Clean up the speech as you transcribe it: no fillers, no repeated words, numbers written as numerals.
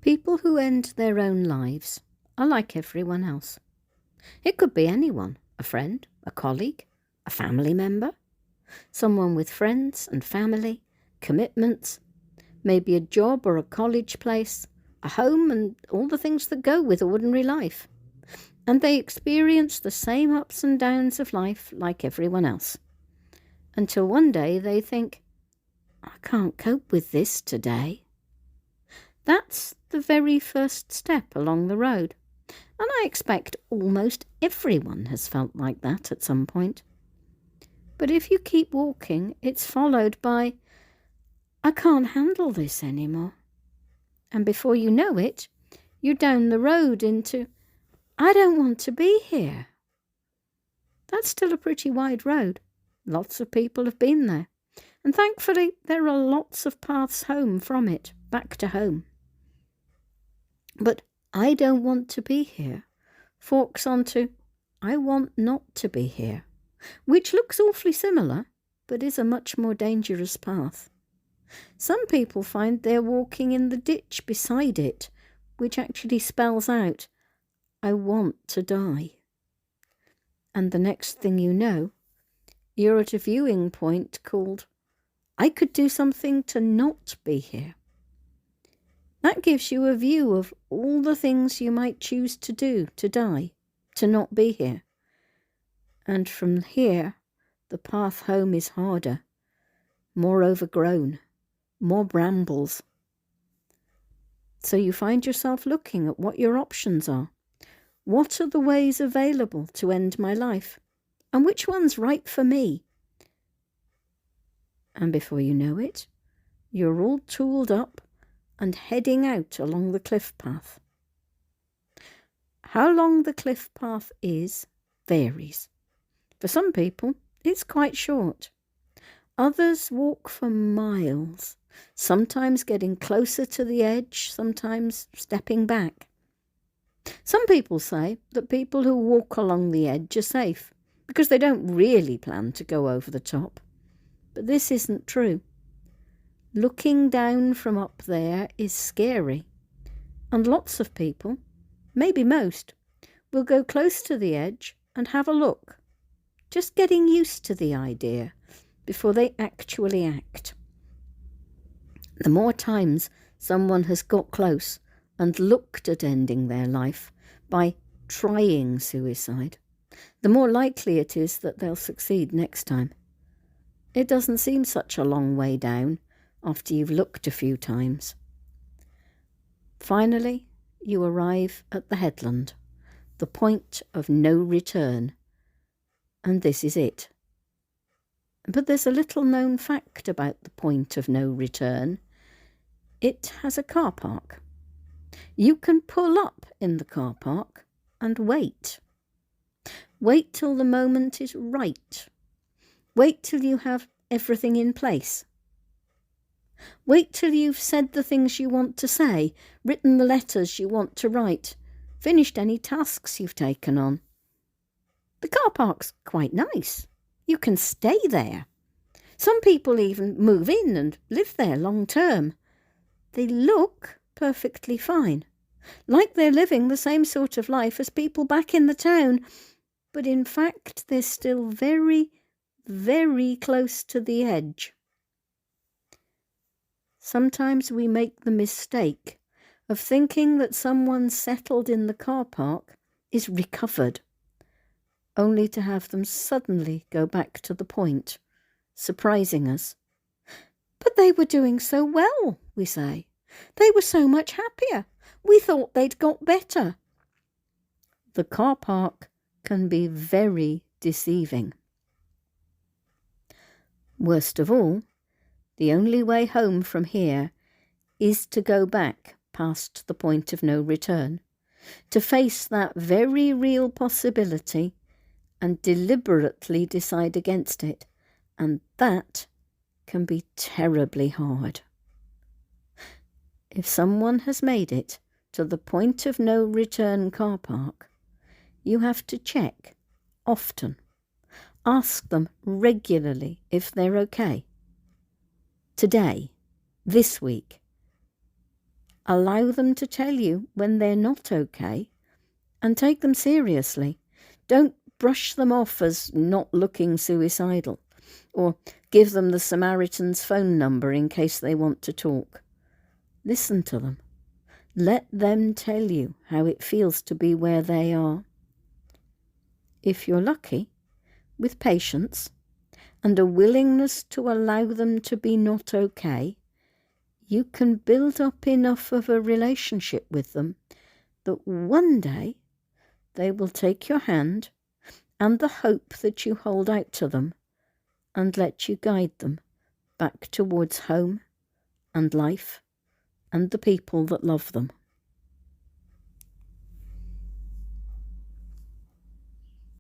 People who end their own lives are like everyone else. It could be anyone, a friend, a colleague, a family member, someone with friends and family, commitments, maybe a job or a college place, a home and all the things that go with ordinary life. And they experience the same ups and downs of life like everyone else. Until one day they think, I can't cope with this today. That's the very first step along the road. And I expect almost everyone has felt like that at some point. But if you keep walking, it's followed by, I can't handle this anymore. And before you know it, you're down the road into, I don't want to be here. That's still a pretty wide road. Lots of people have been there. And thankfully, there are lots of paths home from it, back to home. But I don't want to be here forks onto, I want not to be here, which looks awfully similar, but is a much more dangerous path. Some people find they're walking in the ditch beside it, which actually spells out, I want to die. And the next thing you know, you're at a viewing point called, I could do something to not be here. That gives you a view of all the things you might choose to do to die, to not be here. And from here, the path home is harder, more overgrown, more brambles. So you find yourself looking at what your options are. What are the ways available to end my life? And which one's right for me? And before you know it, you're all tooled up and heading out along the cliff path. How long the cliff path is varies. For some people, it's quite short. Others walk for miles, sometimes getting closer to the edge, sometimes stepping back. Some people say that people who walk along the edge are safe because they don't really plan to go over the top. But this isn't true. Looking down from up there is scary, and lots of people, maybe most, will go close to the edge and have a look, just getting used to the idea before they actually act. The more times someone has got close and looked at ending their life by trying suicide, the more likely it is that they'll succeed next time. It doesn't seem such a long way down after you've looked a few times. Finally, you arrive at the headland, the point of no return, and this is it. But there's a little known fact about the point of no return. It has a car park. You can pull up in the car park and wait. Wait till the moment is right. Wait till you have everything in place. Wait till you've said the things you want to say, written the letters you want to write, finished any tasks you've taken on. The car park's quite nice. You can stay there. Some people even move in and live there long term. They look perfectly fine, like they're living the same sort of life as people back in the town, but in fact they're still very, very close to the edge. Sometimes we make the mistake of thinking that someone settled in the car park is recovered, only to have them suddenly go back to the point, surprising us. But they were doing so well, we say. They were so much happier. We thought they'd got better. The car park can be very deceiving. Worst of all, the only way home from here is to go back past the point of no return, to face that very real possibility and deliberately decide against it, and that can be terribly hard. If someone has made it to the point of no return car park, you have to check often. Ask them regularly if they're okay. Today, this week, Allow them to tell you when they're not okay and take them seriously. Don't brush them off as not looking suicidal or give them the Samaritan's phone number in case they want to talk. Listen to them. Let them tell you how it feels to be where they are. If you're lucky, with patience and a willingness to allow them to be not okay, you can build up enough of a relationship with them that one day they will take your hand and the hope that you hold out to them and let you guide them back towards home and life and the people that love them.